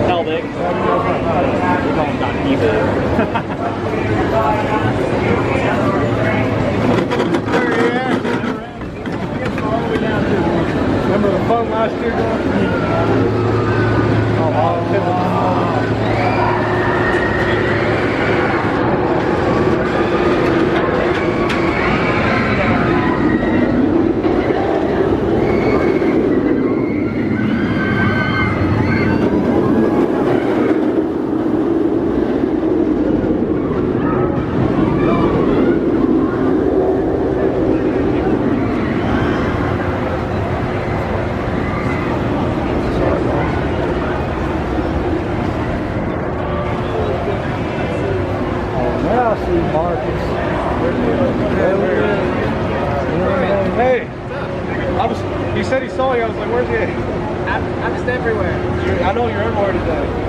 How big? Remember the phone last year, Hey, he said he saw you. I was like, where's he? I'm just everywhere. I know you're everywhere today.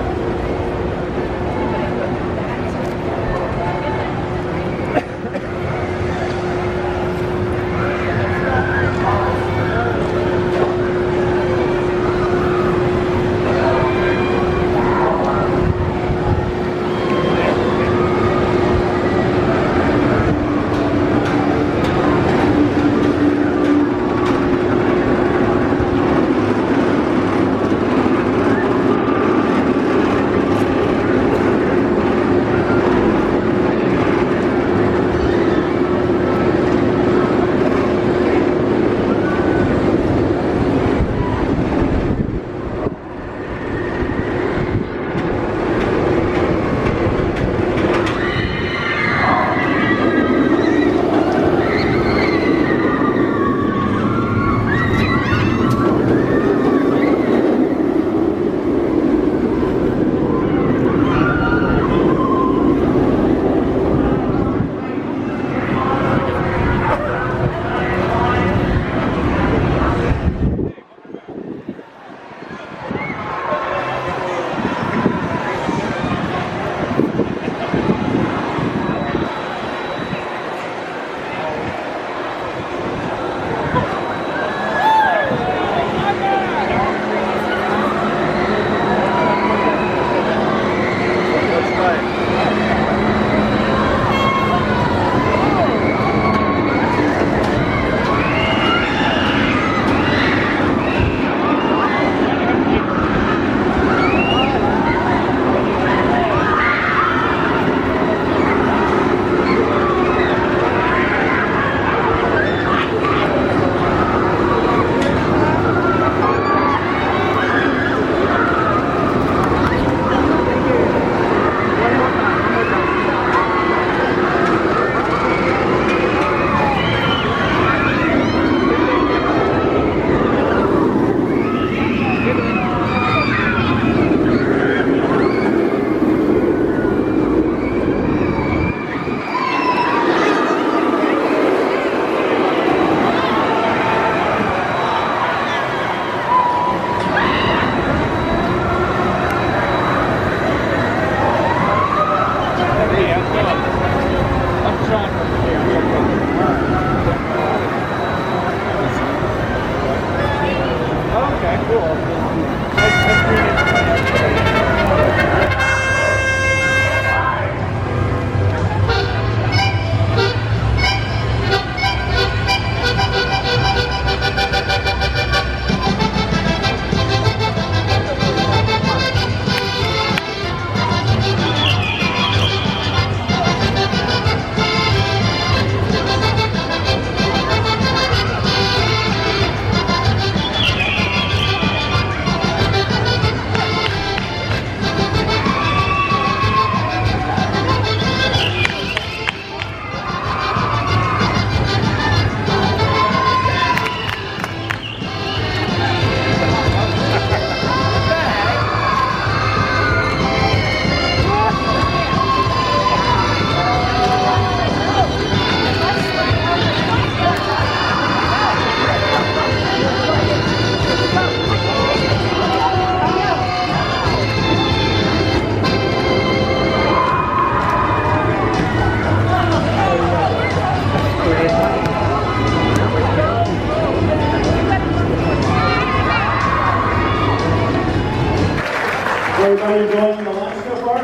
Everybody enjoying the lunch so far?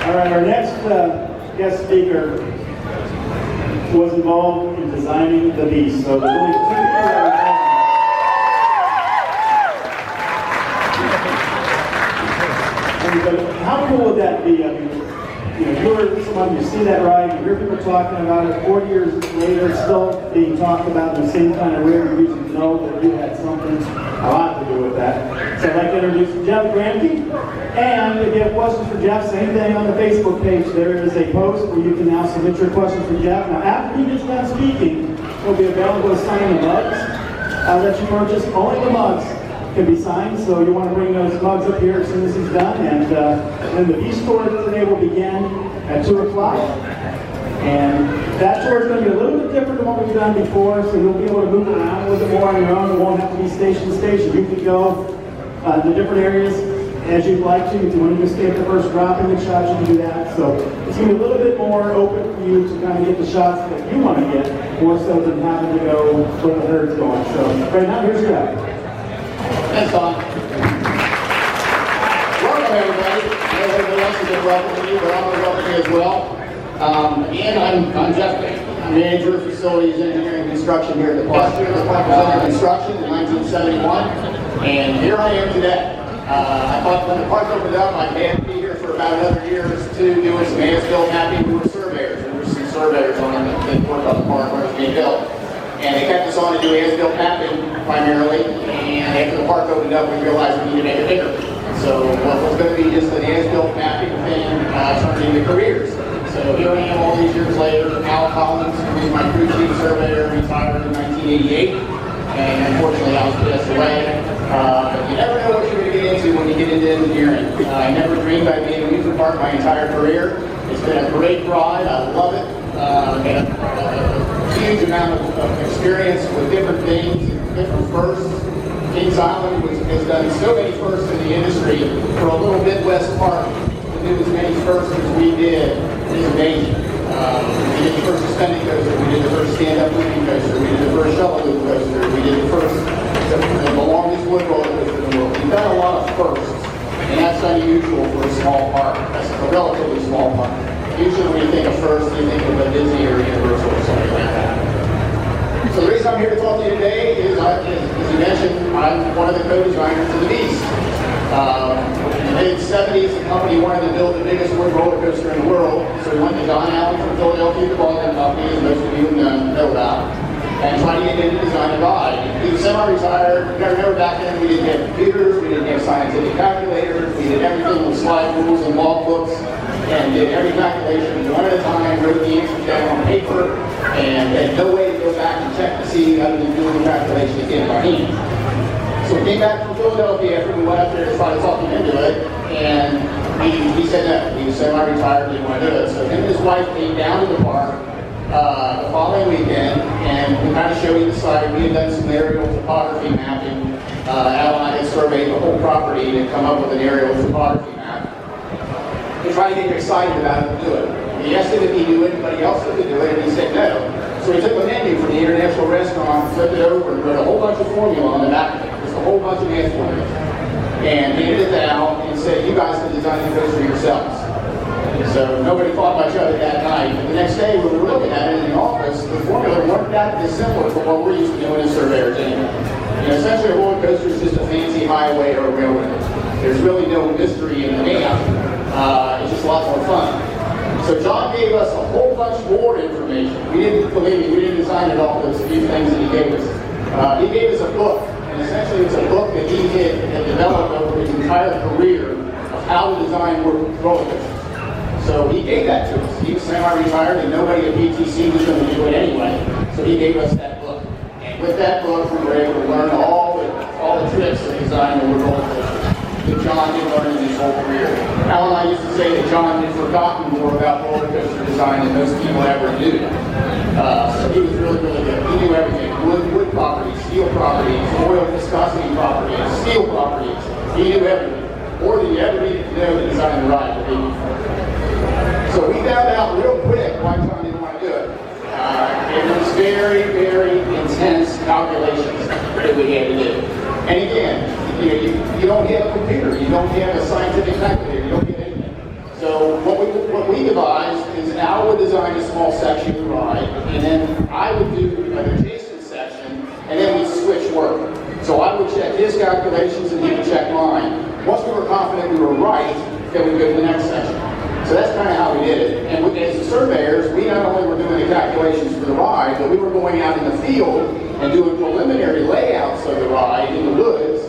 All right, our next guest speaker was involved in designing the beast. So there's only 2 people that were involved. How cool would that be? I mean, you know, you're someone, you see that ride, you hear people talking about it, 40 years later, it's still being talked about in the same kind of rare reason to know that you had something a lot to do with that. So I'd like to introduce Jeff Gramke. And if you have questions for Jeff, same thing on the Facebook page. There is a post where you can now submit your questions for Jeff. Now, after he gets done speaking, he'll be available to sign the mugs that you purchase. Only the mugs can be signed, so you want to bring those mugs up here as soon as he's done. And then the Beast Tour today will begin at 2 o'clock. And that tour is going to be a little bit different than what we've done before, so you'll be able to move around a little bit more on your own. It won't have to be station to station. You can go to different areas as you'd like to. If you want to just stay at the first drop in the shots, you can do that. So it's going to be a little bit more open for you to kind of get the shots that you want to get, more so than having to go where the herd's going. So right now, here's your guy. Thanks, Tom. Welcome, everybody. I know everybody else has been welcoming you, but I'm going to welcome you as well. Again, I'm Jeff, manager of facilities, engineering, and construction here at the park. The park was under construction in 1971, and here I am today. I thought when the park opened up, I'd have to be here for about another year or two doing some as-built mapping. We were surveyors. There were some surveyors on it that worked on the park when it was being built. And they kept us on to do as-built mapping primarily, and after the park opened up, we realized we needed to make it bigger. So what was going to be just an as-built mapping thing turned into careers. So here I am all these years later. Al Collins, who was my crew chief surveyor, retired in 1988, and unfortunately I was passed away. You never know what you're going to get into when you get into engineering. I never dreamed I'd be in an amusement park my entire career. It's been a great ride. I love it. Had a huge amount of experience with different things, different firsts. Kings Island has done so many firsts in the industry. For a little Midwest park to do as many firsts as we did is amazing. We did the first suspended coaster, we did the first stand-up moving coaster, we did the first shuttle loop coaster, we did the longest wood roller coaster in the world. We've done a lot of firsts, and that's unusual for a small park. That's a relatively small park. Usually when you think of first, you think of a Disney or Universal or something like that. So the reason I'm here to talk to you today is, as you mentioned, I'm one of the co-designers of the Beast. In the mid-70s, the company wanted to build the biggest wood roller coaster in the world, so we went to Don Allen from Philadelphia, the Baldwin Company, as most of you know about, and tried to get him to design a ride. He was semi-retired. You gotta remember back then we didn't have computers, we didn't have scientific calculators, we did everything with slide rules and log books, and did every calculation one at a time, wrote the answers down on paper, and had no way to go back and check to see other than doing the calculation again by hand. So we came back from Philadelphia after we went up there to try to talk him into it, and he said no. He was semi-retired, didn't want to do it. So him and his wife came down to the park the following weekend, and we kind of showed you the site. We had done some aerial topography mapping. Al and I had surveyed the whole property to come up with an aerial topography map. We tried to get him excited about it to do it. He asked him if he knew anybody else that could do it, and he said no. So we took a menu from the International Restaurant, flipped it over, and wrote a whole bunch of formula on the back of it. Just a whole bunch of math formulas. And handed it down and said, you guys can design the coaster yourselves. So nobody thought much of it that night. But the next day when we were looking at it in the office, the formula weren't that dissimilar from what we're used to doing as surveyors anyway. You know, essentially a roller coaster is just a fancy highway or a railroad. There's really no mystery in the name. It's just a lot more fun. So John gave us a whole bunch more information. We didn't, believe me, we didn't design it all, those few things that he gave us. He gave us a book, and essentially it's a book that he had developed over his entire career of how to design roller coasters. So he gave that to us. He was semi-retired, and nobody at PTC was going to do it anyway. So he gave us that book. And with that book, we were able to learn all the tricks of designing roller coasters that John did learn in his whole career. Al and I used to say that John had forgotten more about roller coaster design than most people ever knew. So he was really, really good. He knew everything. Wood properties, steel properties, oil viscosity properties, steel properties. He knew everything. More than you ever needed to know to design the ride. So we found out real quick why John didn't want to do it. It was very, very intense calculations that we had to do. And again, you don't have a computer, you don't have a scientific calculator, you don't have anything. So what we devised is Al would design a small section of the ride, and then I would do an adjacent section, and then we'd switch work. So I would check his calculations and he would check mine. Once we were confident we were right, then we'd go to the next section. So that's kind of how we did it. And as the surveyors, we not only were doing the calculations for the ride, but we were going out in the field and doing preliminary layouts of the ride in the woods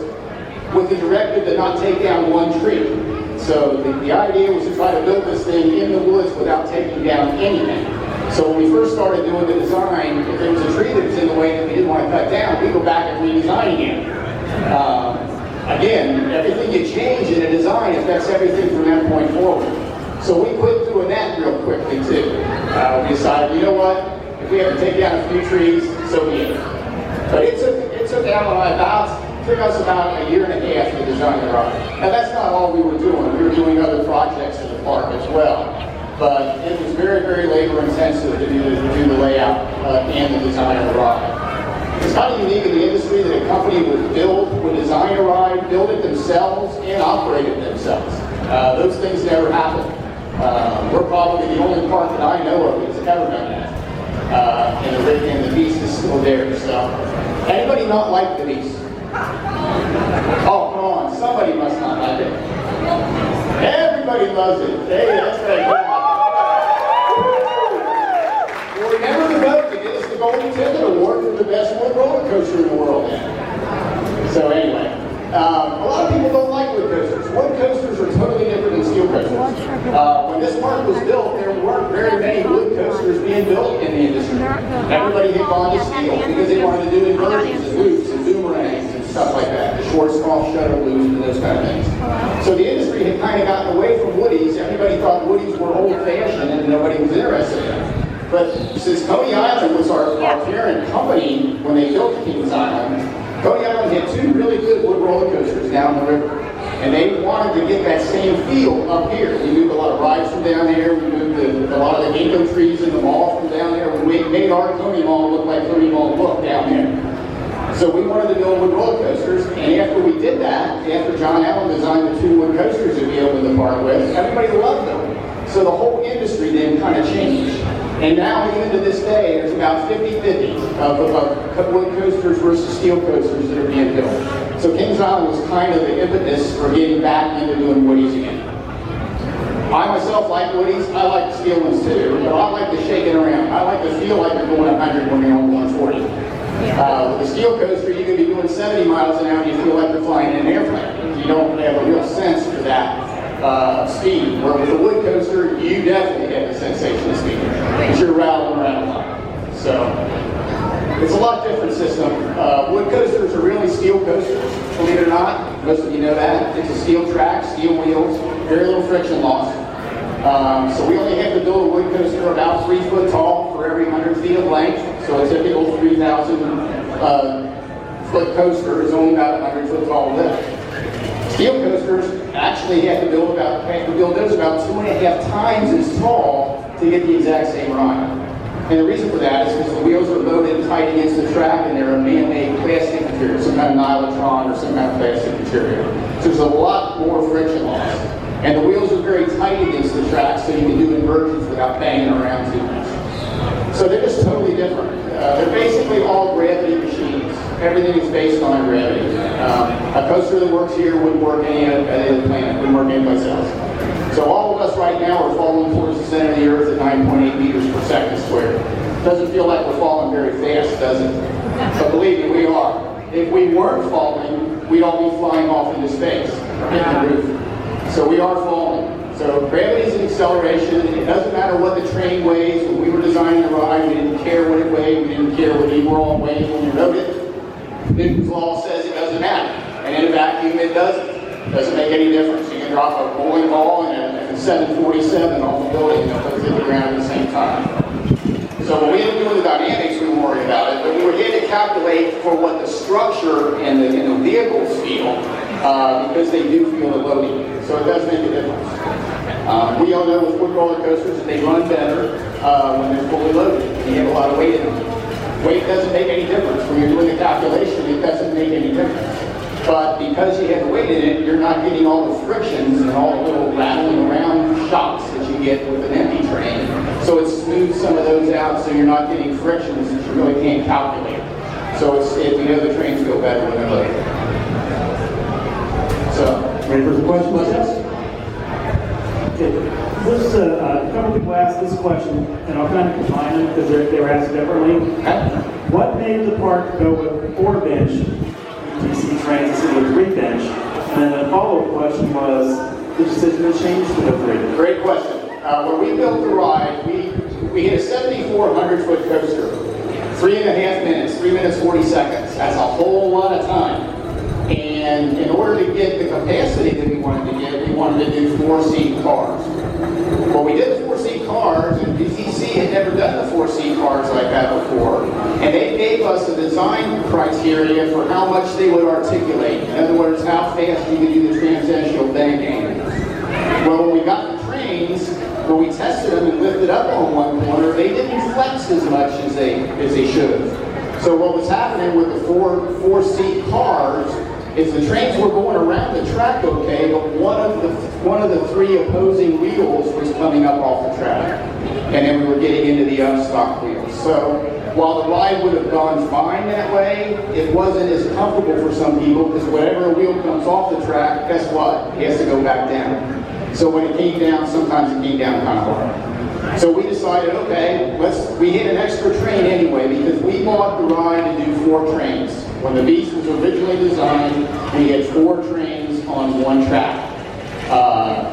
with the directive to not take down one tree. So the idea was to try to build this thing in the woods without taking down anything. So when we first started doing the design, if there was a tree that was in the way that we didn't want to cut down, we'd go back and redesign again. Again, everything you change in a design affects everything from that point forward. So we quit doing that real quickly too. We decided, you know what, if we have to take down a few trees, so be it. But it took Al and I took us about a year and a half to design the ride. Now that's not all we were doing. We were doing other projects in the park as well. But it was very, very labor intensive to do the layout and the design of the ride. It's kind of unique in the industry that a company would design a ride, build it themselves, and operate it themselves. Those things never happen. We're probably the only park that I know of that's ever done that. And the beast is still there. So, anybody not like the beast? Oh, come on, somebody must not like it. Everybody loves it. Hey, that's right. Well, remember the vote to get us the Golden Ticket Award for the best wood roller coaster in the world. So anyway, a lot of people don't like wood coasters. Wood coasters are totally different than steel coasters. When this park was built, there weren't very many wood coasters being built in the industry. Everybody had gone to steel because they wanted to do inversions and loops and boomerangs and stuff like that, the Schwarzkopf shuttle loops and those kind of things. So the industry had kind of gotten away from woodies. Everybody thought woodies were old-fashioned and nobody was interested in them. But since Coney Island was our parent company when they built Kings Island, Coney Island had two really good wood roller coasters down the river. And they wanted to get that same feel up here. We moved a lot of rides from down there. We moved a lot of the ginkgo trees in the mall from down there. We made our Coney Mall look like Coney Mall looked down there. So we wanted to build wood roller coasters. And after we did that, after John Allen designed the two wood coasters that we opened the park with, everybody loved them. So the whole industry then kind of changed. And now, even to this day, there's about 50-50 of wood coasters versus steel coasters that are being built. So Kings Island was kind of the impetus for getting back into doing woodies again. I myself like woodies. I like the steel ones too, but I like to shake it around. I like to feel like you're going 100 when you're on 140. With a steel coaster, you can be doing 70 miles an hour and you feel like you're flying in an airplane. You don't have a real sense for that speed. Where with a wood coaster, you definitely have the sensation of speed. Because you're rattling around a lot. So, it's a lot different system. Wood coasters are really steel coasters, believe it or not. Most of you know that. It's a steel track, steel wheels, very little friction loss. So we only have to build a wood coaster about 3 foot tall for every 100 feet of length. So a typical 3,000 foot coaster is only about 100 foot tall lift. Steel coasters actually have to build those about 2.5 times as tall to get the exact same ride. And the reason for that is because the wheels are loaded tight against the track and they're a man-made plastic material, some kind of nylon or some kind of plastic material. So there's a lot more friction loss. And the wheels are very tight against the track so you can do inversions without banging around too much. So they're just totally different. They're basically all gravity machines. Everything is based on gravity. A coaster that works here wouldn't work any other planet, wouldn't work anyplace else. So all of us right now are falling towards the center of the earth at 9.8 meters per second squared. Doesn't feel like we're falling very fast, does it? But believe me, we are. If we weren't falling, we'd all be flying off into space, hitting the roof. So we are falling. So gravity is an acceleration. It doesn't matter what the train weighs. When we were designing the ride, we didn't care what it weighed. We didn't care what you were all weighing when you rode it. Newton's law says it doesn't matter. And in a vacuum, it doesn't. It doesn't make any difference. You can drop a bowling ball and a 747 off the building and it'll hit the ground at the same time. So when we were doing the dynamics, we weren't worried about it. But we were here to calculate for what the structure and the vehicles feel because they do feel the loading. So it does make a difference. We all know with wood roller coasters that they run better when they're fully loaded. You have a lot of weight in them. Weight doesn't make any difference. When you're doing the calculation, it doesn't make any difference. But because you have weight in it, you're not getting all the frictions and all the little rattling around shocks that you get with an empty train. So it smooths some of those out so you're not getting frictions that you really can't calculate. So we know the trains go better when they're loaded. So, Ready for the question? Okay. This, a couple people asked this question, and I'll kind of combine them because they were asked differently. What made the park go with 4-bench DC trains instead of 3-bench? And then the follow-up question was the decision to change to the 3. Great question. When we built the ride, we hit a 7,400-foot coaster. 3.5 minutes, 3 minutes 40 seconds. That's a whole lot of time. And in order to get the capacity that we wanted to get, we wanted to do 4-seat cars. Well, we did the 4-seat cars, and PTC had never done the 4-seat cars like that before. And they gave us a design criteria for how much they would articulate. In other words, how fast you could do the transaxial bank angles. Well, when we got the trains, when we tested them and lifted up on one corner, they didn't flex as much as they should have. So what was happening with the 4-seat cars is the trains were going around the track okay, but one of the 3 opposing wheels was coming up off the track. And then we were getting into the unstock wheels. So while the ride would have gone fine that way, it wasn't as comfortable for some people because whenever a wheel comes off the track, guess what? It has to go back down. So when it came down, sometimes it came down kind of hard. So we decided, okay, we hit an extra train anyway because we bought the ride to do 4 trains. When the Beast was originally designed, we had 4 trains on one track.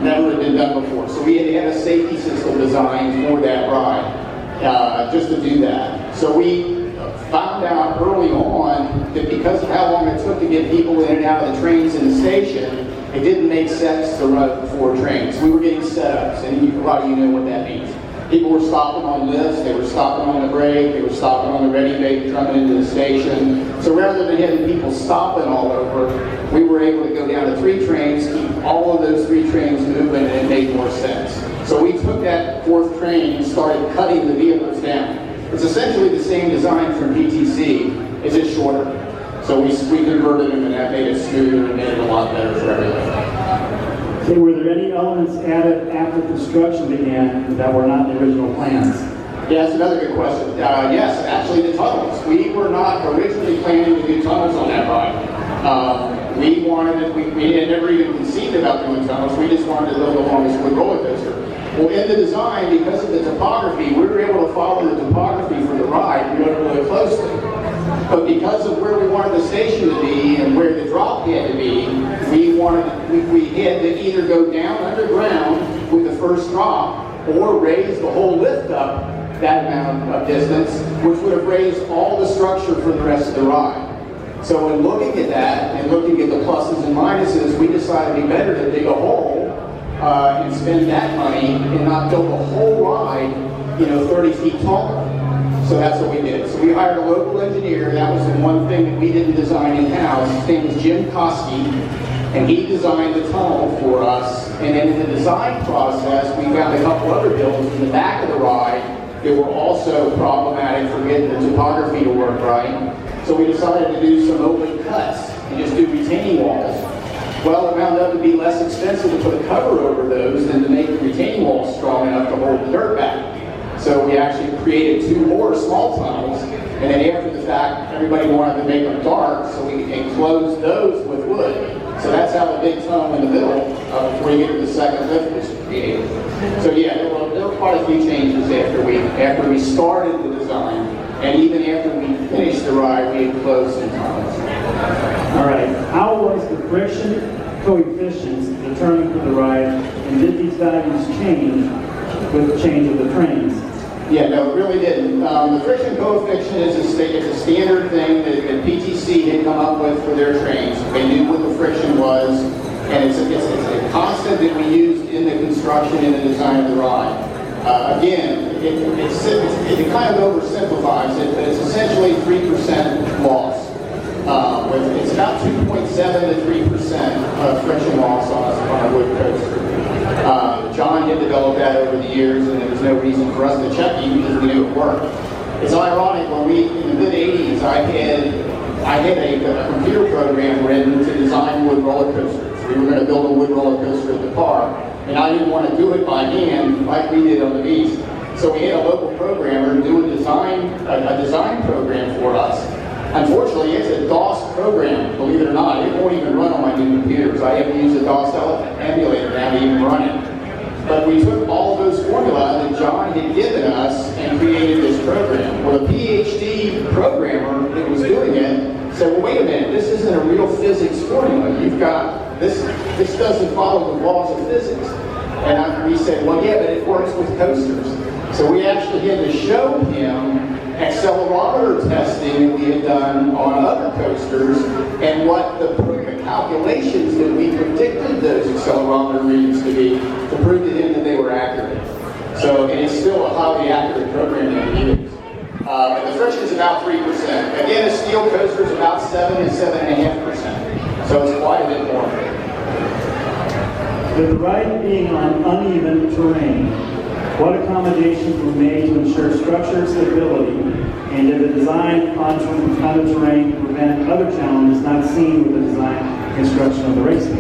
Never had been done before. So we had to have a safety system designed for that ride, just to do that. So we found out early on that because of how long it took to get people in and out of the trains in the station, it didn't make sense to run 4 trains. We were getting setups, and a lot of you know what that means. People were stopping on lifts, they were stopping on the brake, they were stopping on the ready bait coming into the station. So rather than having people stopping all over, we were able to go down to 3 trains, keep all of those 3 trains moving, and it made more sense. So we took that 4th train and started cutting the vehicles down. It's essentially the same design from PTC, it's just shorter. So we converted them and that made it smoother and made it a lot better for everyone. Okay, were there any elements added after construction began that were not in the original plans? Yeah, that's another good question. Yes, actually the tunnels. We were not originally planning to do tunnels on that ride. We had never even conceived about doing tunnels. We just wanted to build the longest wood roller coaster. Well, in the design, because of the topography, we were able to follow the topography for the ride really closely. But because of where we wanted the station to be and where the drop had to be, we had to either go down underground with the first drop or raise the whole lift up that amount of distance, which would have raised all the structure for the rest of the ride. So in looking at that and looking at the pluses and minuses, we decided it'd be better to dig a hole and spend that money and not build the whole ride, 30 feet taller. So that's what we did. So we hired a local engineer. That was the one thing that we didn't design in-house. His name was Jim Koski, and he designed the tunnel for us. And then in the design process, we found a couple other buildings in the back of the ride that were also problematic for getting the topography to work right. So we decided to do some open cuts and just do retaining walls. Well, it wound up to be less expensive to put a cover over those than to make the retaining walls strong enough to hold the dirt back. So we actually created 2 more small tunnels, and then after the fact, everybody wanted to make them dark, so we enclosed those with wood. So that's how the big tunnel in the middle, before you get to the second lift, was created. So yeah, there were quite a few changes after we started the design, and even after we finished the ride, we enclosed some tunnels. All right, how was the friction coefficients determined for the ride, and did these values change with the change of the trains? Yeah, no, it really didn't. The friction coefficient is a standard thing that PTC had come up with for their trains. They knew what the friction was, and it's a constant that we used in the construction and the design of the ride. Again, it kind of oversimplifies it, but it's essentially 3% loss. It's about 2.7 to 3% of friction loss on a wood coaster. John had developed that over the years, and there was no reason for us to check it because we knew it worked. It's ironic, in the mid-'80s, I I had a computer program written to design wood roller coasters. We were going to build a wood roller coaster at the park, and I didn't want to do it by hand like we did on the beach. So we had a local programmer do a design program for us. Unfortunately, it's a DOS program, believe it or not. It won't even run on my new computers. I have to use a DOS emulator now to even run it. But we took all of those formula that John had given us and created this program. Well, the PhD programmer that was doing it said, well, wait a minute, this isn't a real physics formula. You've got, this doesn't follow the laws of physics. And we said, well, yeah, but it works with coasters. So we actually had to show him accelerometer testing that we had done on other coasters and what the calculations that we predicted those accelerometer readings to be to prove to him that they were accurate. So, and it's still a highly accurate program that we use. And the friction is about 3%. Again, a steel coaster is about 7 to 7.5%. So it's quite a bit more. With the ride being on uneven terrain, what accommodations were made to ensure structural stability, and did the design on the terrain prevent other challenges not seen with the design and construction of the racing?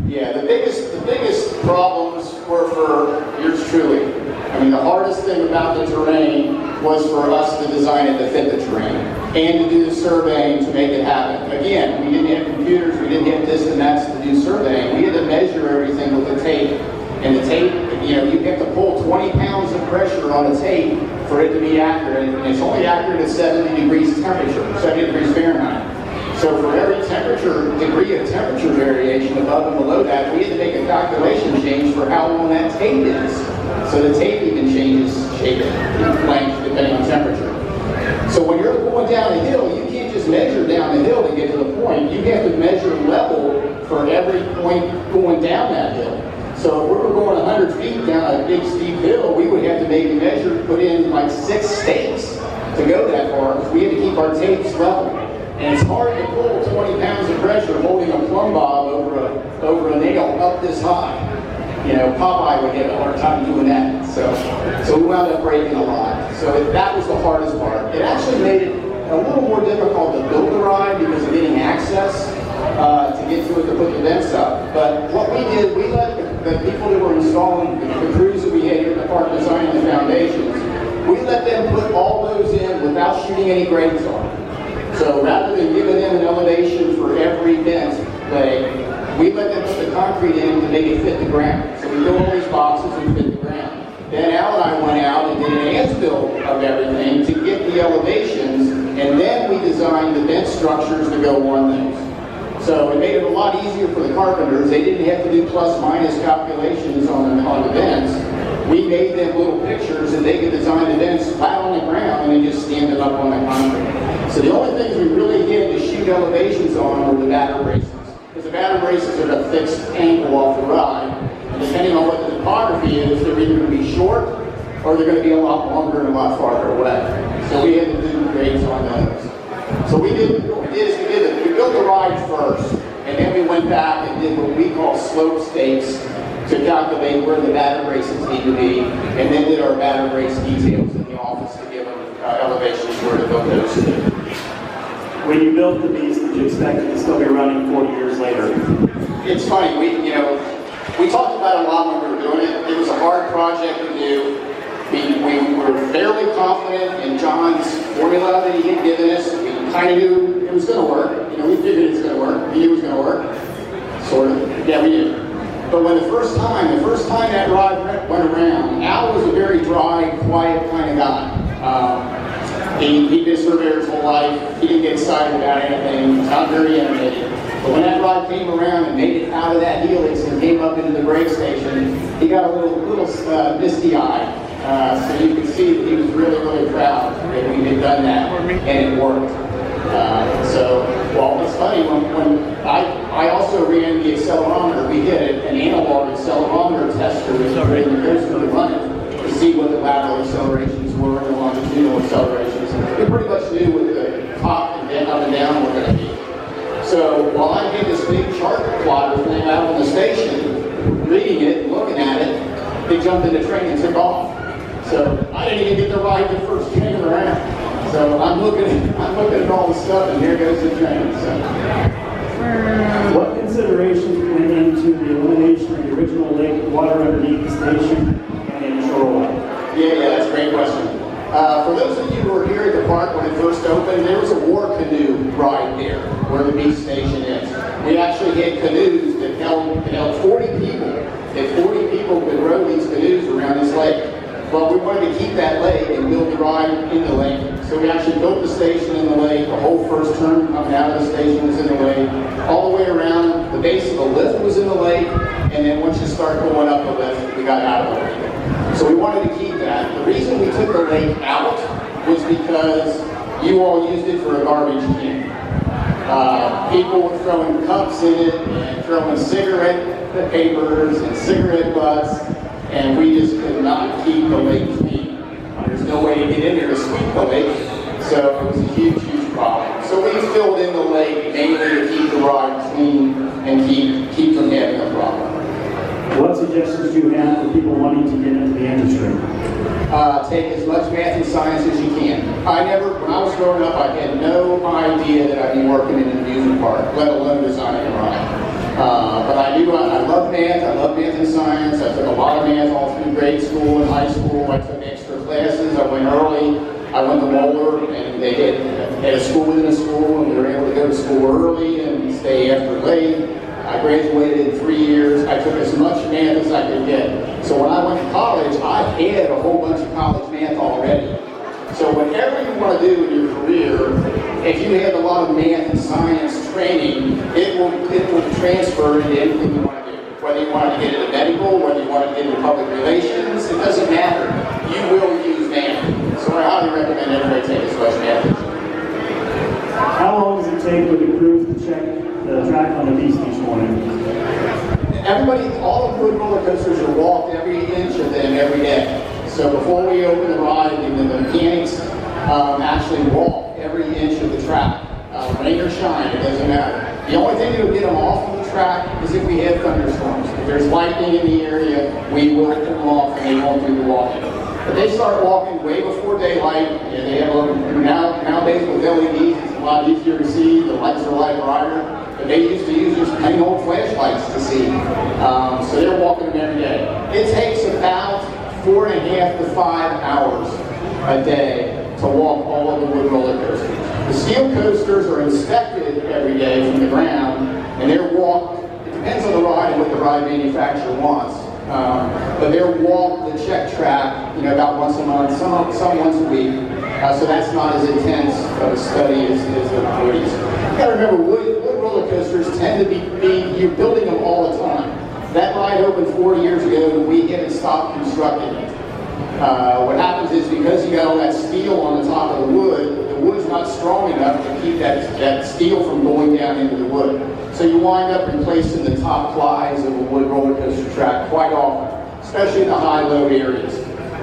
Yeah, the biggest problems were for yours truly. I mean, the hardest thing about the terrain was for us to design it to fit the terrain and to do the surveying to make it happen. Again, we didn't have computers, we didn't have this and that to do surveying. We had to measure everything with the tape. And the tape, you know, you have to pull 20 pounds of pressure on a tape for it to be accurate. And it's only accurate at 70 degrees temperature, 70 degrees Fahrenheit. So for every degree of temperature variation above and below that, we had to make a calculation change for how long that tape is. So the tape even changes shape and length depending on temperature. So when you're going down a hill, you can't just measure down the hill to get to the point. You have to measure level for every point going down that hill. So if we were going 100 feet down a big steep hill, we would have to maybe measure, put in like 6 stakes to go that far, because we had to keep our tapes level. And it's hard to pull 20 pounds of pressure holding a plumb bob over a nail up this high. You know, Popeye would have a hard time doing that. So we wound up breaking a lot. So that was the hardest part. It actually made it a little more difficult to build the ride because of getting access to get to it to put the vents up. But what we did, we let the people that were installing, the crews that we had here at the park designing the foundations, we let them put all those in without shooting any grades on them. So rather than giving them an elevation for every vent leg, we let them put the concrete in to make it fit the ground. So we built all these boxes and fit the ground. Then Al and I went out and did an as-built of everything to get the elevations, and then we designed the vent structures to go on those. So it made it a lot easier for the carpenters. They didn't have to do plus-minus calculations on the vents. We made them little pictures and they could design the vents flat on the ground and then just stand them up on the concrete. So the only things we really had to shoot elevations on were the batter braces. Because the batter braces are at a fixed angle off the ride. And depending on what the topography is, they're either going to be short or they're going to be a lot longer and a lot farther away. So we had to do grades on those. So we built the ride first, and then we went back and did what we call slope stakes to calculate where the batter braces need to be, and then did our batter brace details in the office to give them elevations where to build those to. When you built the Beast, did you expect it to still be running 40 years later? It's funny, we talked about it a lot when we were doing it. It was a hard project to do. We were fairly confident in John's formula that he had given us. We kind of knew it was going to work. We figured it was going to work. We knew it was going to work. Sort of. Yeah, we did. But when the first time that ride went around, Al was a very dry, quiet kind of guy. He'd been a surveyor his whole life. He didn't get excited about anything. He was not very animated. But when that ride came around and made it out of that helix and came up into the brake station, he got a little misty-eyed. So you could see that he was really, really proud that we had done that, and it worked. Well, it's funny, when I also ran the accelerometer, we had an analog accelerometer tester that was ready to go to run it to see what the lateral accelerations were and the longitudinal accelerations. We pretty much knew what the top and up and down were going to be. So while I did this big chart plotter thing out on the station, reading it and looking at it, they jumped in the train and took off. So I didn't even get to ride the first train around. So I'm looking at all the stuff, and here goes the train. So. What considerations went into the elimination of the original lake water underneath the station and in shoreline? Yeah, that's a great question. For those of you who were here at the park when it first opened, there was a war canoe ride there where the beach station is. We actually had canoes that held 40 people. If 40 people could row these canoes around this lake. But we wanted to keep that lake and build the ride in the lake. So we actually built the station in the lake. The whole first turn coming out of the station was in the lake. All the way around, the base of the lift was in the lake. And then once you start going up the lift, we got out of the lake. So we wanted to keep that. The reason we took the lake out was because you all used it for a garbage can. People were throwing cups in it and throwing cigarette papers and cigarette butts. And we just could not keep the lake clean. There's no way to get in there to sweep the lake, so it was a huge, huge problem. So we filled in the lake mainly to keep the ride clean and keep from having a problem. What suggestions do you have for people wanting to get into the industry? Take as much math and science as you can. When I was growing up, I had no idea that I'd be working in an amusement park, let alone designing a ride. But I knew I loved math. I loved math and science. I took a lot of math all through grade school and high school. I took extra classes. I went early. I went to Moeller, and they had a school within a school, and we were able to go to school early and stay after late. I graduated in 3 years. I took as much math as I could get. So when I went to college, I had a whole bunch of college math already. So whatever you want to do in your career, if you have a lot of math and science training, it will transfer into anything you want to do. Whether you want to get into medical, whether you want to get into public relations, it doesn't matter. You will use math. So I highly recommend everybody take as much math as you can. How long does it take for the crews to check the track on the beach each morning? All the wood roller coasters are walked every inch of them every day. So before we open the ride, the mechanics actually walk every inch of the track. Rain or shine, it doesn't matter. The only thing that will get them off of the track is if we have thunderstorms. If there's lightning in the area, we will get them off and they won't do the walking. But they start walking way before daylight, and they have nowadays with LEDs, it's a lot easier to see. The lights are a lot brighter. But they used to use just plain old flashlights to see. So they're walking them every day. It takes about 4.5 to 5 hours a day to walk all of the wood roller coasters. The steel coasters are inspected every day from the ground, and they're walked. It depends on the ride and what the ride manufacturer wants. But they're walked the check track, about once a month, some once a week. So that's not as intense of a study as the 40s. You got to remember, wood roller coasters tend to be you're building them all the time. That ride opened 40 years ago, and we haven't stopped constructing it. What happens is because you got all that steel on the top of the wood's not strong enough to keep that steel from going down into the wood. So you wind up replacing the top plies of a wood roller coaster track quite often, especially in the high-load areas.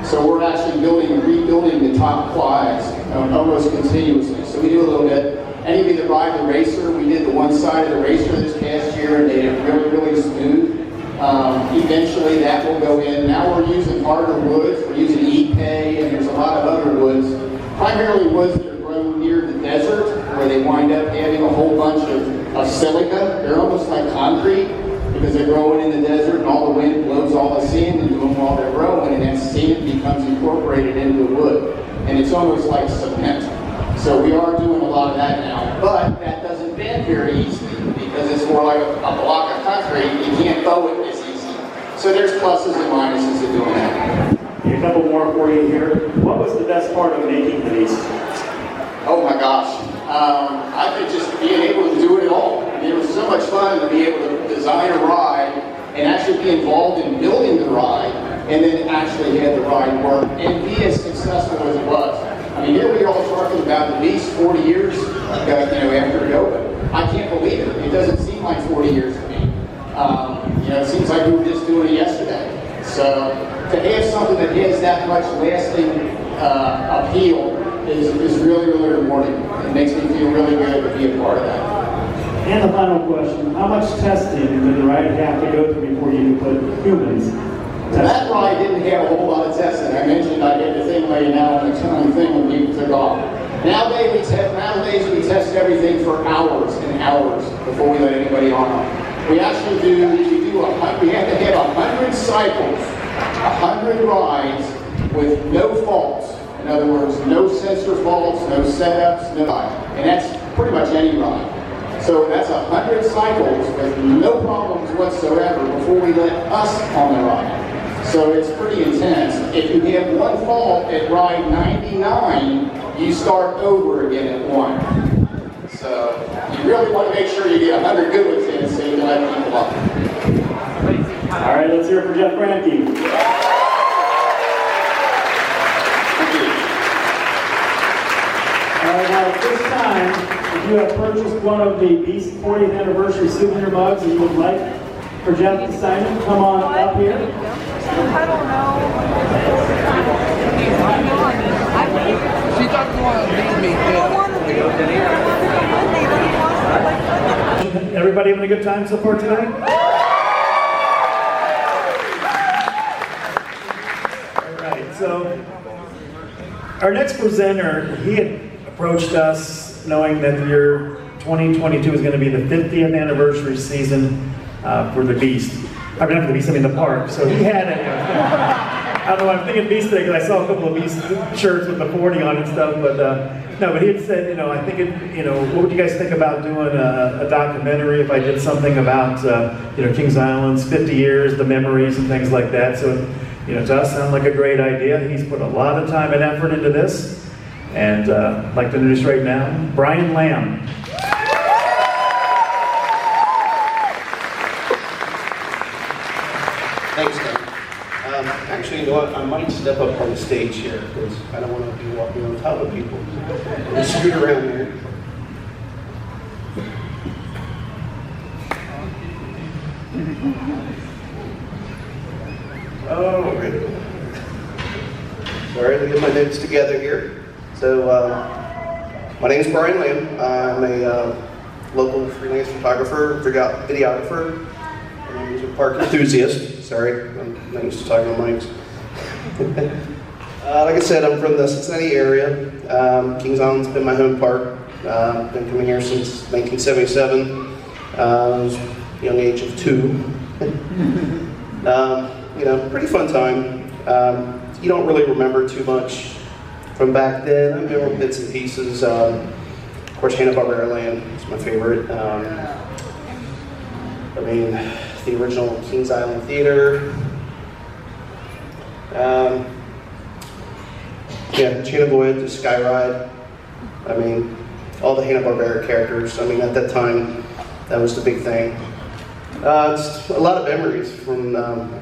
So we're actually rebuilding the top plies almost continuously. So we do a little bit. Any of you that ride the racer, we did the one side of the racer this past year, and they did really, really smooth. Eventually that will go in. Now we're using harder woods. We're using Ipe, and there's a lot of other woods. Primarily woods that are grown near the desert, where they wind up having a whole bunch of silica. They're almost like concrete because they're growing in the desert, and all the wind blows all the sand into them while they're growing, and that sand becomes incorporated into the wood. And it's almost like cement. So we are doing a lot of that now, but that doesn't bend very easily because it's more like a block of concrete. You can't bow it as easy. So there's pluses and minuses to doing that. A couple more for you here. What was the best part of making the beast? Oh my gosh. I think just being able to do it all. I mean, it was so much fun to be able to design a ride and actually be involved in building the ride and then actually have the ride work and be as successful as it was. I mean, here we are all talking about the beast 40 years after it opened. I can't believe it. It doesn't seem like 40 years to me. It seems like we were just doing it yesterday. So to have something that has that much lasting appeal is really, really rewarding. It makes me feel really good to be a part of that. And the final question, how much testing did the ride have to go through before you could put humans? That ride didn't have a whole lot of testing. I mentioned I had the thing laying out on the time thing when people took off. Nowadays we test everything for hours and hours before we let anybody on. We actually we have to hit 100 cycles, 100 rides with no faults. In other words, no sensor faults, no setups, no, and that's pretty much any ride. So that's 100 cycles with no problems whatsoever before we let us on the ride. So it's pretty intense. If you have one fault at ride 99, you start over again at 1. So you really want to make sure you get 100 good ones in so you can let people up. All right, let's hear it for Jeff Gramke. All right, now at this time, if you have purchased one of the Beast 40th anniversary souvenir mugs and you would like for Jeff to sign it, come on up here. I don't know. She doesn't want to leave me. Everybody having a good time so far today? All right, so our next presenter, he had approached us knowing that the year 2022 is going to be the 50th anniversary season for the Beast. I mean, not for the Beast, I mean the park. So he had a, I don't know, I'm thinking Beast today because I saw a couple of Beast shirts with the 40 on and stuff, but no, but he had said, I think what would you guys think about doing a documentary if I did something about, Kings Island's 50 years, the memories and things like that. So, to us, sounded like a great idea. He's put a lot of time and effort into this. And I'd like to introduce right now, Brian Lamm. Thanks, Ken. Actually, you know what? I might step up on the stage here because I don't want to be walking on top of people. Let's scoot around here. Oh, right. Sorry, to get my notes together here. So, my name is Brian Lamm. I'm a local freelance photographer, videographer. I'm a park enthusiast. Sorry, I'm not used to talking on mics. Like I said, I'm from the Cincinnati area. Kings Island's been my home park. Been coming here since 1977. Young age of 2. Pretty fun time. You don't really remember too much from back then. I remember bits and pieces. Of course, Hanna-Barbera Land is my favorite. The original Kings Island Theater. Channel Voyage, the Sky Ride. All the Hanna-Barbera characters. At that time, that was the big thing. It's a lot of memories from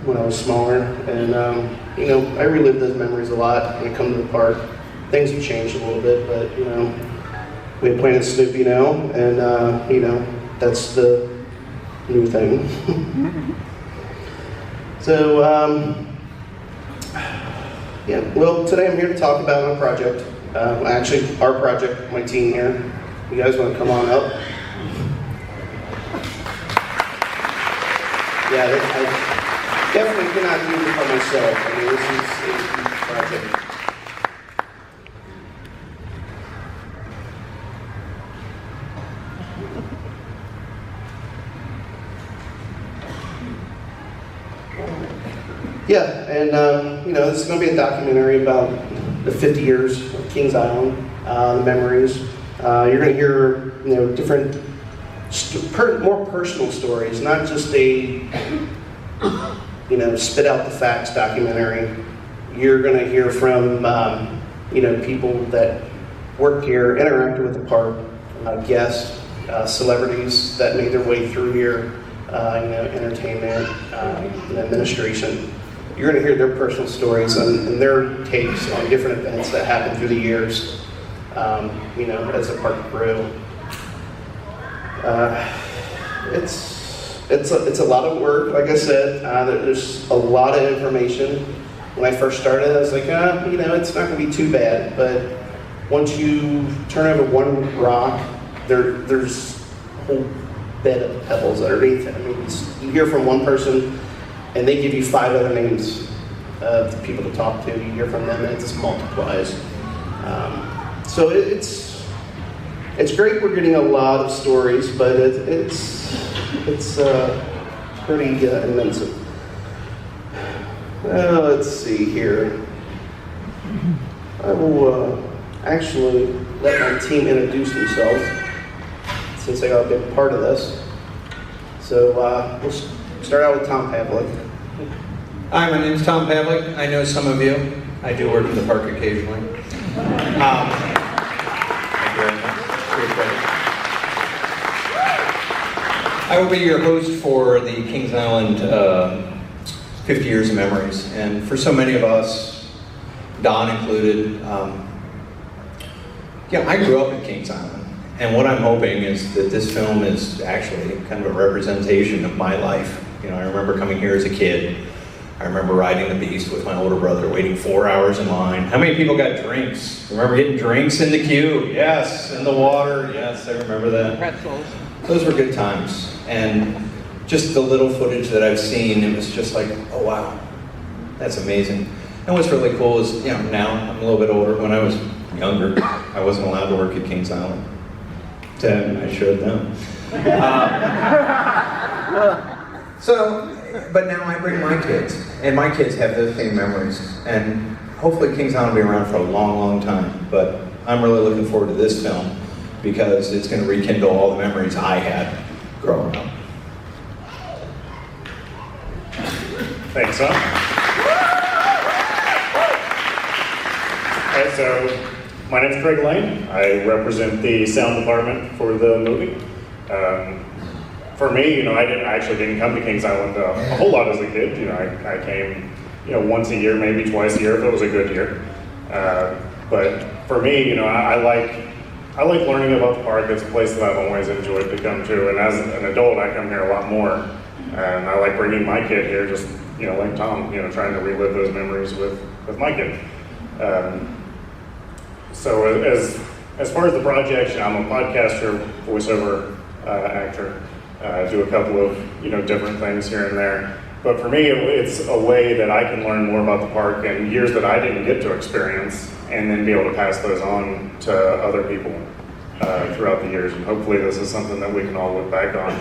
when I was smaller, and I relive those memories a lot when I come to the park. Things have changed a little bit, but we have Planet Snoopy now, and that's the new thing. So, today I'm here to talk about my project. Actually, our project, my team here. You guys want to come on up? Yeah, I definitely cannot do this by myself. This is a huge project. Yeah, and this is going to be a documentary about the 50 years of Kings Island, the memories. You're going to hear, different, more personal stories, not just a, spit out the facts documentary. You're going to hear from, people that work here, interacted with the park, guests, celebrities that made their way through here, entertainment, administration. You're going to hear their personal stories and their takes on different events that happened through the years, as the park grew. It's a lot of work, like I said. There's a lot of information. When I first started, I was like, it's not going to be too bad. But once you turn over one rock, there's a whole bed of pebbles underneath it. You hear from one person, and they give you 5 other names of people to talk to. You hear from them, and it just multiplies. So it's great. We're getting a lot of stories, but it's pretty immense. Let's see here. I will actually let my team introduce themselves, since they got a big part of this. So we'll start out with Tom Pavlik. Hi, my name's Tom Pavlik. I know some of you. I do work in the park occasionally. Thank you very much. Appreciate it. I will be your host for the Kings Island 50 Years of Memories. And for so many of us, Don included, I grew up in Kings Island. And what I'm hoping is that this film is actually kind of a representation of my life. I remember coming here as a kid. I remember riding the Beast with my older brother, waiting 4 hours in line. How many people got drinks? Remember getting drinks in the queue? Yes, in the water. Yes, I remember that. Pretzels. Those were good times. And just the little footage that I've seen, it was just like, oh wow, that's amazing. And what's really cool is, now I'm a little bit older. When I was younger, I wasn't allowed to work at Kings Island. I showed them. But now I bring my kids, and my kids have those same memories. And hopefully Kings Island will be around for a long, long time. But I'm really looking forward to this film because it's going to rekindle all the memories I had growing up. Thanks, son. All right, so my name's Craig Lane. I represent the sound department for the movie. For me, I actually didn't come to Kings Island a whole lot as a kid. I came, once a year, maybe twice a year if it was a good year. But for me, I like learning about the park. It's a place that I've always enjoyed to come to, and as an adult, I come here a lot more. And I like bringing my kid here, just like Tom, trying to relive those memories with my kid. So as far as the project, I'm a podcaster, voiceover actor. I do a couple of different things here and there. But for me, it's a way that I can learn more about the park and years that I didn't get to experience, and then be able to pass those on to other people throughout the years. And hopefully this is something that we can all look back on,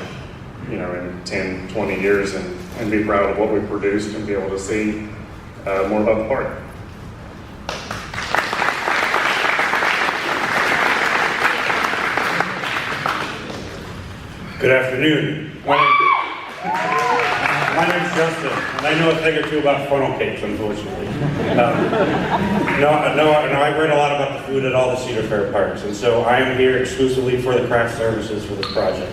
in 10, 20 years and be proud of what we produced and be able to see more about the park. Good afternoon. My name's Justin, and I know a thing or two about funnel cakes, unfortunately. I read a lot about the food at all the Cedar Fair parks, and so I am here exclusively for the craft services for this project.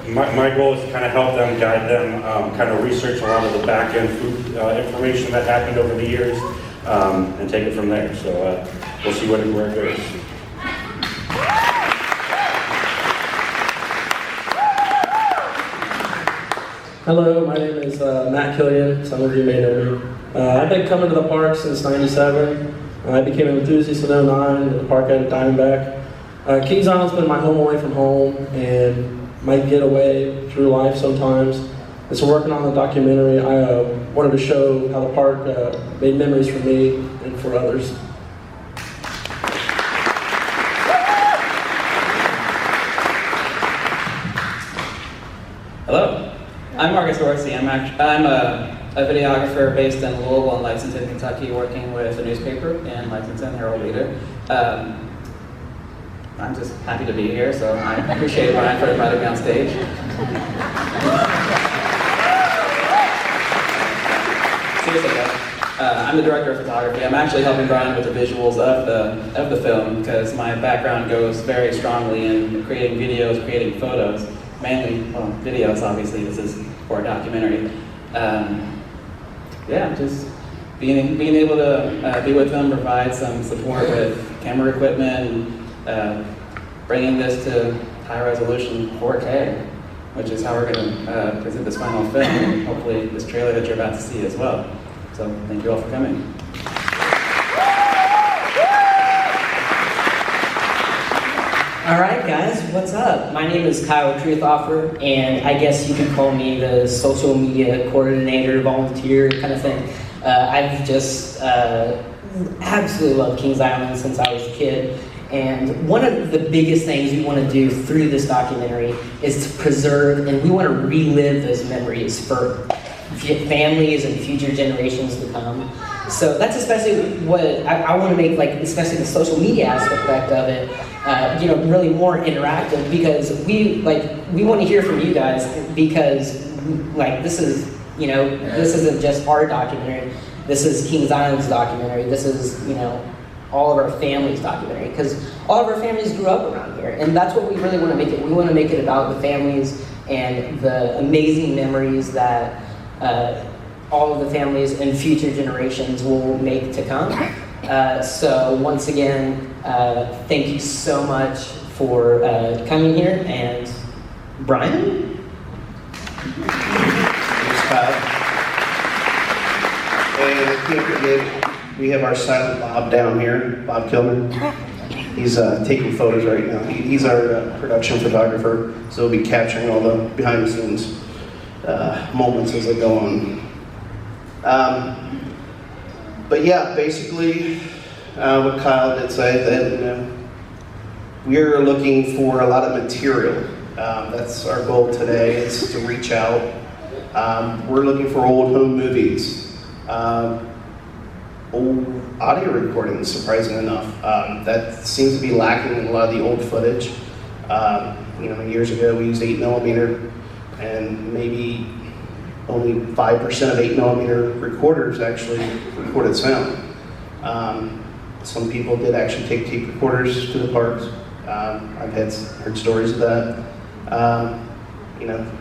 My goal is to kind of help them, guide them, kind of research a lot of the back-end food information that happened over the years, and take it from there. So we'll see where it goes. Hello, my name is Matt Killian. Some of you may know me. I've been coming to the park since '97. I became an enthusiast in '09 at the park at Diamondback. Kings Island's been my home away from home and my getaway through life sometimes. And so working on the documentary, I wanted to show how the park made memories for me and for others. Hello. I'm Marcus Dorsey. I'm a videographer based in Louisville and Lexington, Kentucky, working with a newspaper in Lexington, Herald Leader. I'm just happy to be here, so I appreciate Brian for inviting me on stage. Seriously, guys. I'm the director of photography. I'm actually helping Brian with the visuals of the film because my background goes very strongly in creating videos, creating photos. Mainly, videos, obviously, this is for a documentary. Just being able to be with them, provide some support with camera equipment, and bringing this to high resolution 4K, which is how we're going to present this final film, and hopefully this trailer that you're about to see as well. So thank you all for coming. All right, guys, what's up? My name is Kyle Truthofer, and I guess you could call me the social media coordinator, volunteer kind of thing. I've just absolutely loved Kings Island since I was a kid. And one of the biggest things we want to do through this documentary is to preserve, and we want to relive those memories for families and future generations to come. So that's especially what I want to make, like, especially the social media aspect of it, really more interactive, because we want to hear from you guys, because like this is, this isn't just our documentary. This is Kings Island's documentary. This is, all of our families' documentary, because all of our families grew up around here, and that's what we really want to make it. We want to make it about the families and the amazing memories that all of the families and future generations will make to come. So once again, thank you so much for coming here, and Brian? Thanks, Kyle. And I can't forget, we have our silent Bob down here, Bob Kilmer. He's taking photos right now. He's our production photographer, so he'll be capturing all the behind-the-scenes moments as they go on. But yeah, basically, what Kyle did say, that we're looking for a lot of material. That's our goal today, is to reach out. We're looking for old home movies, old audio recordings, surprisingly enough. That seems to be lacking in a lot of the old footage. Years ago we used 8mm, and maybe only 5% of 8mm recorders actually recorded sound. Some people did actually take tape recorders to the parks. I've heard stories of that.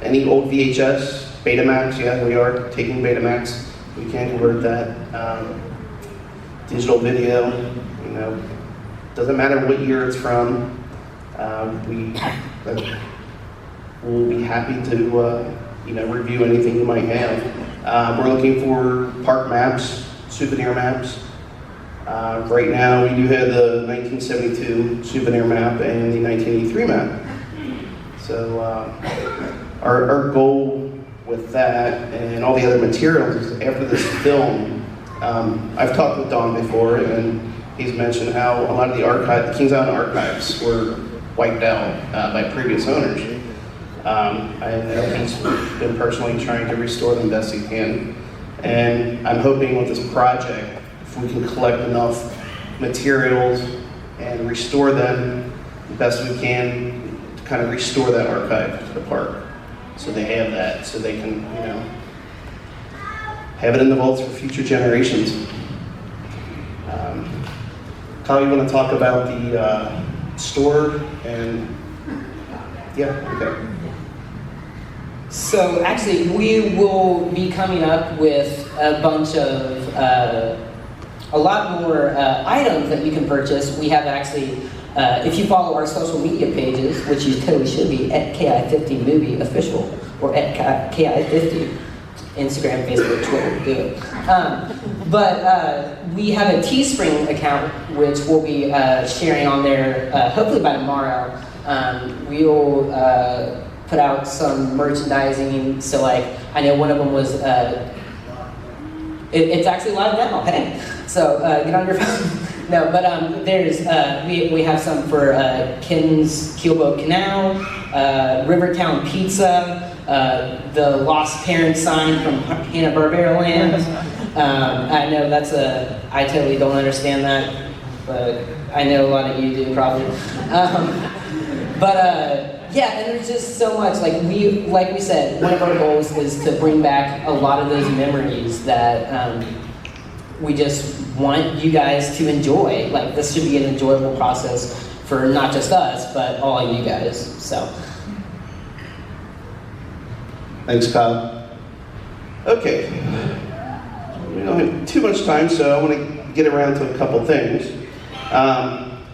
Any old VHS, Betamax, yeah, we are taking Betamax. We can convert that. Digital video, doesn't matter what year it's from. We'll be happy to review anything you might have. We're looking for park maps, souvenir maps. Right now we do have the 1972 souvenir map and the 1983 map. So our goal with that and all the other materials is, after this film, I've talked with Don before, and he's mentioned how a lot of the Kings Island archives were wiped out by previous owners. I know he's been personally trying to restore them best he can. And I'm hoping with this project, if we can collect enough materials and restore them the best we can, to kind of restore that archive to the park. So they have that, so they can, have it in the vaults for future generations. Kyle, you want to talk about the store and, yeah, okay. So actually, we will be coming up with a bunch of, a lot more items that you can purchase. We have actually, if you follow our social media pages, which you totally should be, at KI50 Movie Official, or at KI50, Instagram, Facebook, Twitter, do it. But we have a Teespring account, which we'll be sharing on there, hopefully by tomorrow. We'll put out some merchandising, so like, I know one of them was, it's actually live now, hey. So get on your phone. No, but there's, we have some for Ken's Keelboat Canal, Rivertown Pizza, the Lost Parents sign from Hanna-Barbera Land. I know I totally don't understand that, but I know a lot of you do probably. Yeah, and there's just so much, like we said, one of our goals is to bring back a lot of those memories that we just want you guys to enjoy. Like, this should be an enjoyable process for not just us, but all of you guys, so. Thanks, Kyle. Okay, we don't have too much time, so I want to get around to a couple things.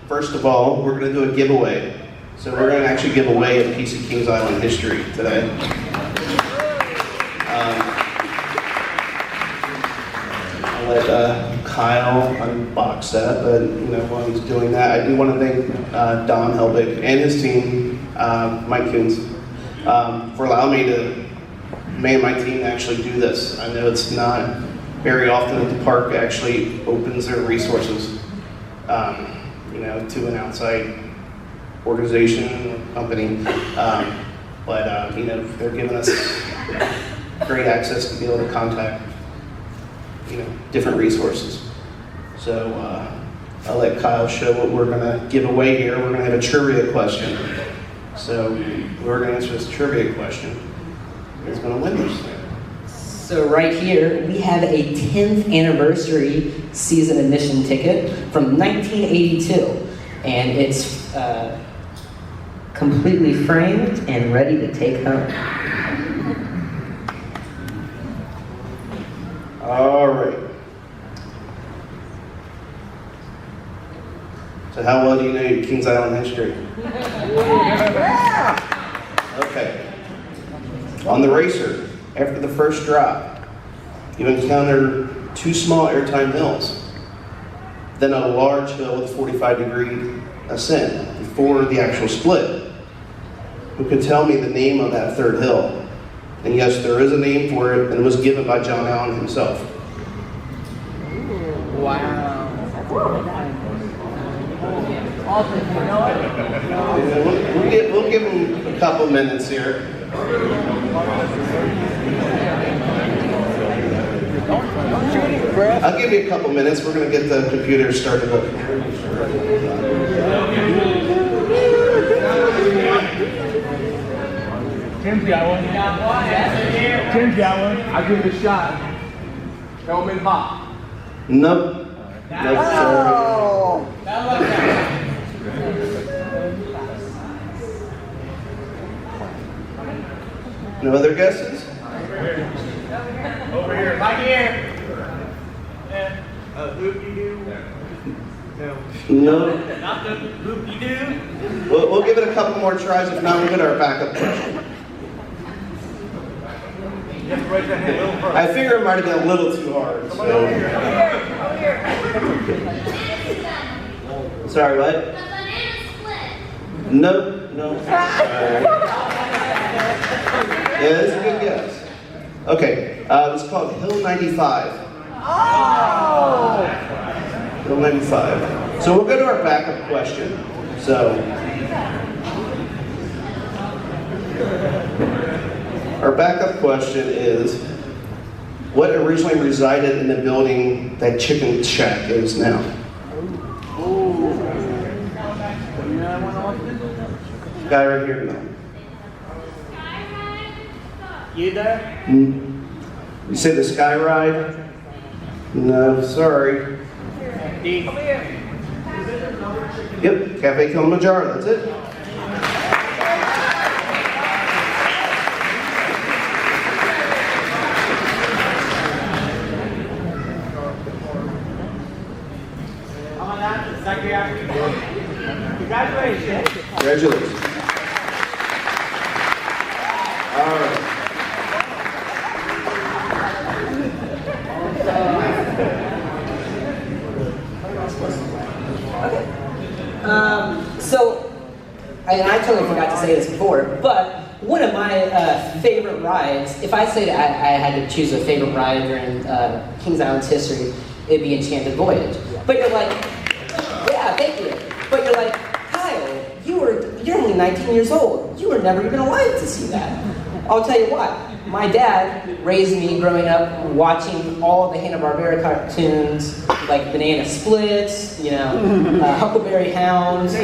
First of all, we're going to do a giveaway. So we're going to actually give away a piece of Kings Island history today. I'll let Kyle unbox that, but while he's doing that, I do want to thank Don Helbig and his team, Mike Coons, for allowing me and my team to actually do this. I know it's not very often the park actually opens their resources, to an outside organization or company. They're giving us great access to be able to contact, different resources. So I'll let Kyle show what we're gonna give away here. We're gonna have a trivia question. So we're gonna answer this trivia question. Who's gonna win this thing? So right here, we have a 10th anniversary season admission ticket from 1982. And it's completely framed and ready to take home. All right. So how well do you know your Kings Island history? Okay. On the racer, after the first drop, you encounter 2 small airtime hills, then a large hill with a 45-degree ascent before the actual split. Who could tell me the name of that third hill? And yes, there is a name for it, and it was given by John Allen himself. Wow. We'll give him a couple minutes here. I'll give you a couple minutes. We're going to get the computer started up. Tim's got one. Tim's got one. I'll give it a shot. Helmet hop. Nope. Nope. Oh. No other guesses? Over here. Right here. Loop-de-doo. No. Not the loop-de-doo. We'll give it a couple more tries. If not, we'll get our backup question. I figure it might have been a little too hard. So. Sorry, what? Nope. No. Yeah, that's a good guess. Okay, it's called Hill 95. Oh! Hill 95. So we'll go to our backup question. So, our backup question is, what originally resided in the building that Chicken Shack is now? Guy right here, no. You there? You say the Sky Ride? No, sorry. Yep, Cafe Kilimanjaro, that's it. Congratulations. Congratulations. All right. I totally forgot to say this before, but one of my favorite rides, if I say that I had to choose a favorite ride during Kings Island's history, it'd be Enchanted Voyage. But you're like, yeah, thank you. But you're like, Kyle, you're only 19 years old. You were never even alive to see that. I'll tell you what, my dad raised me growing up watching all the Hanna-Barbera cartoons, like Banana Splits, Huckleberry Hounds,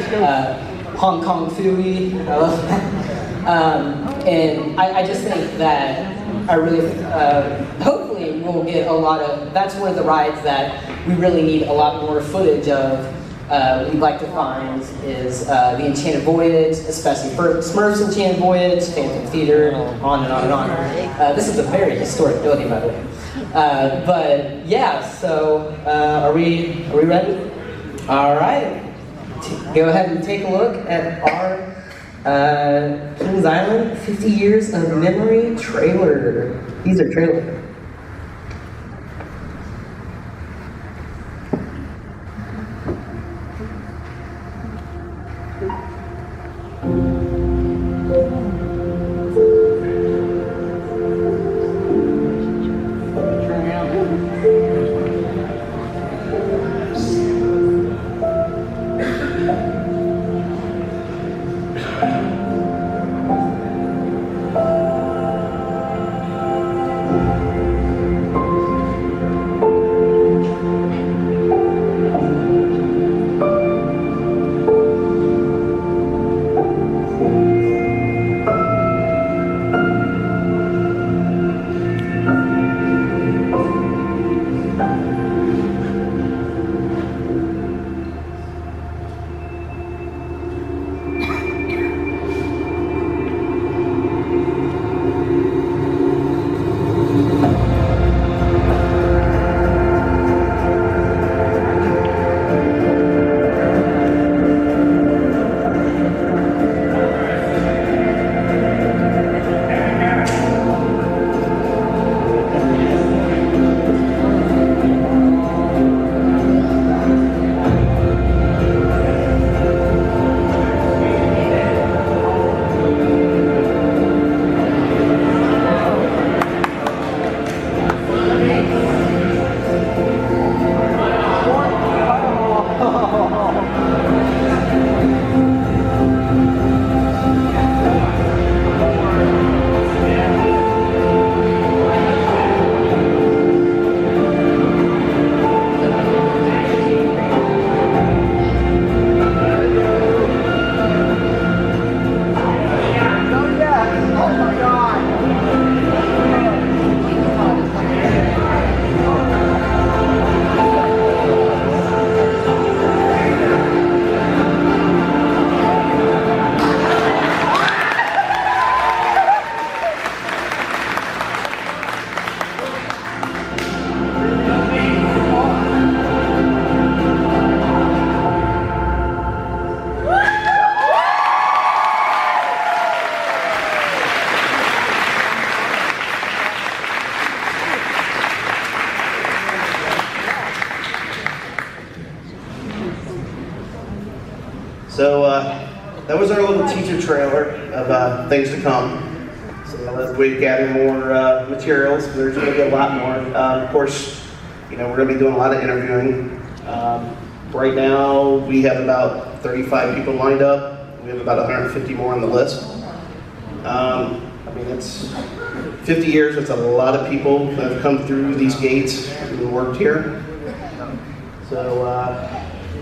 Hong Kong Phooey. I love that. And I just think that I really, hopefully we'll get a lot of, that's one of the rides that we really need a lot more footage of. We'd like to find is the Enchanted Voyage, especially for Smurfs Enchanted Voyage, Phantom Theater, on and on and on. This is a very historic building, by the way. But yeah, so are we ready? All right. Go ahead and take a look at our Kings Island 50 Years of Memory trailer. These are trailers. teaser trailer of things to come. So as we gather more materials, there's going to be a lot more. Of course, we're going to be doing a lot of interviewing. Right now, we have about 35 people lined up. We have about 150 more on the list. It's 50 years. It's a lot of people that have come through these gates and worked here. So,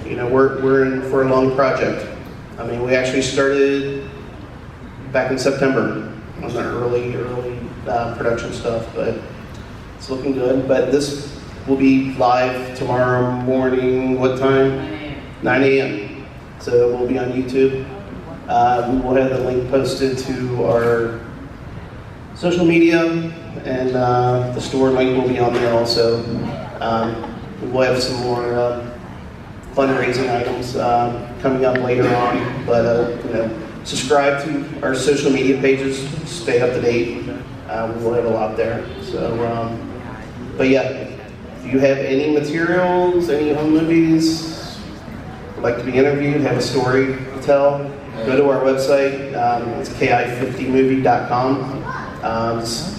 we're in for a long project. We actually started back in September on the early production stuff, but it's looking good. But this will be live tomorrow morning. What time? 9 a.m. So we'll be on YouTube. We will have the link posted to our social media, and the store link will be on there also. We'll have some more fundraising items coming up later on, but subscribe to our social media pages, stay up to date. We will have a lot there. So, but yeah, if you have any materials, any home movies, would like to be interviewed, have a story to tell, go to our website. It's ki50movie.com.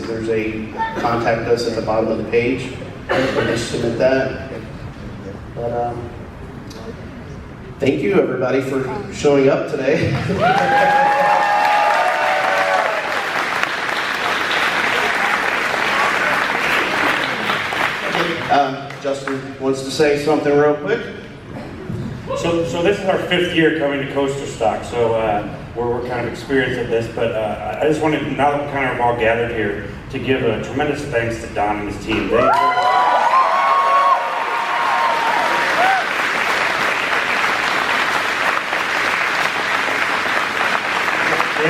There's a contact us at the bottom of the page. Just submit that. But thank you everybody for showing up today. Justin wants to say something real quick. So this is our 5th year coming to Coasterstock, so we're kind of experienced at this, but I just wanted, now that we're kind of all gathered here, to give a tremendous thanks to Don and his team. They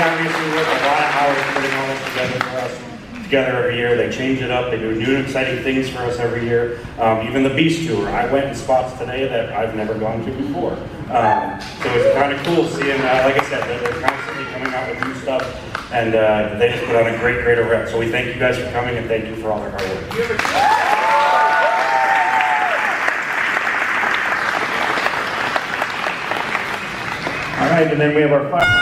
obviously work a lot of hours putting all this together for us. Every year, they change it up. They do new and exciting things for us every year. Even the Beast Tour, I went in spots today that I've never gone to before. So it's kind of cool seeing, like I said, they're constantly coming out with new stuff, and they just put on a great event. So we thank you guys for coming, and thank you for all their hard work. All right, and then we have our final.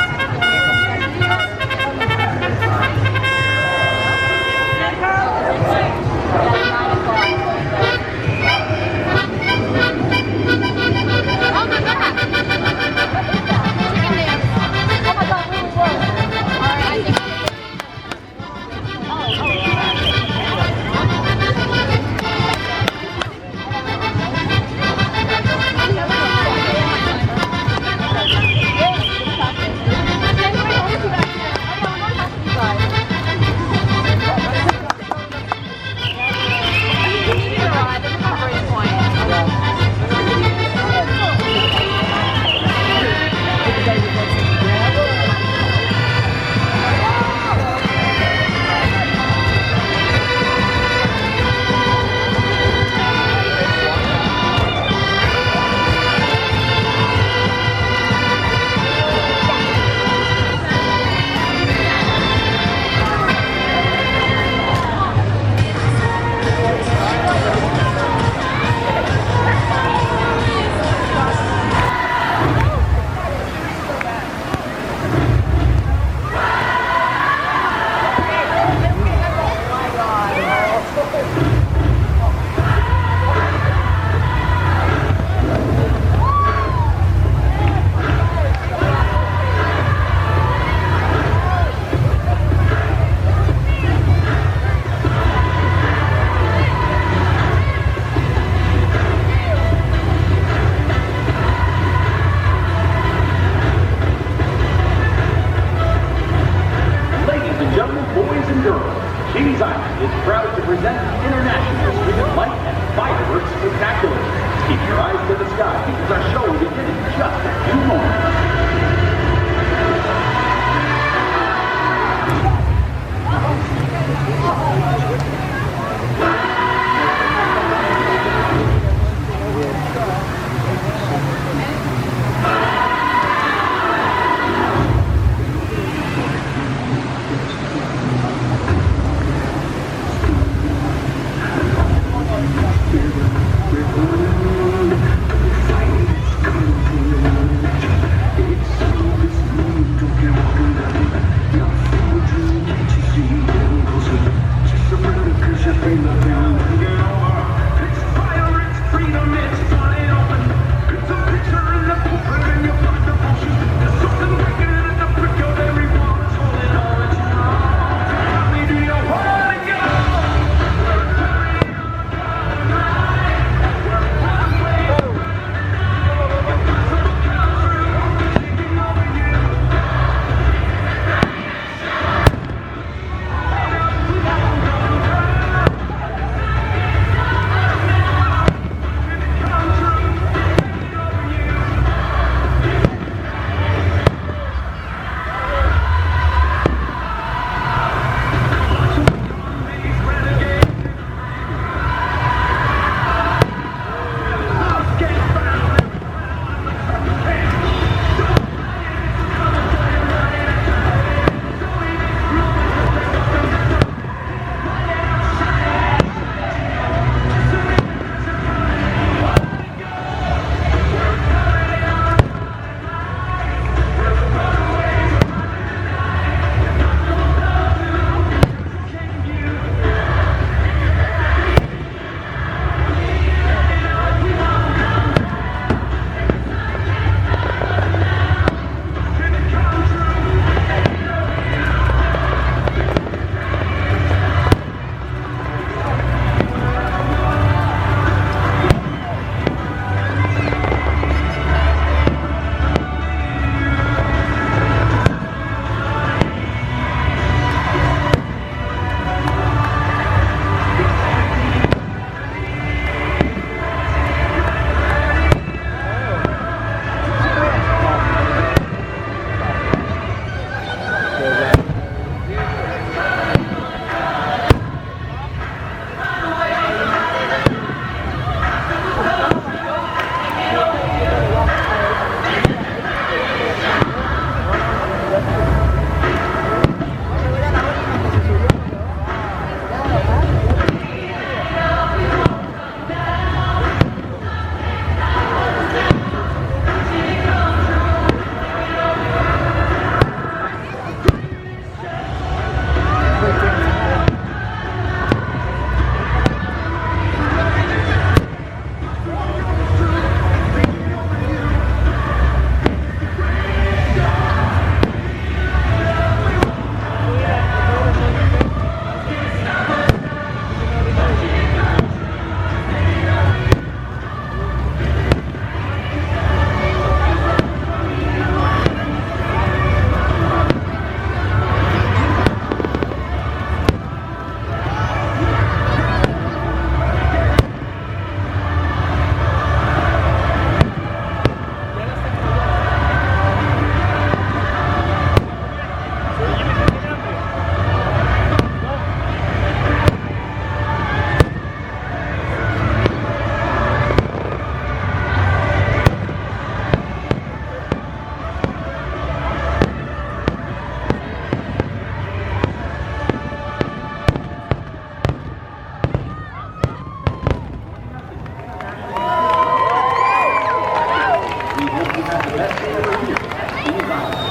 the best day of the year. Kings Island.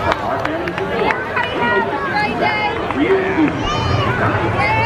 From our family to yours. Real food.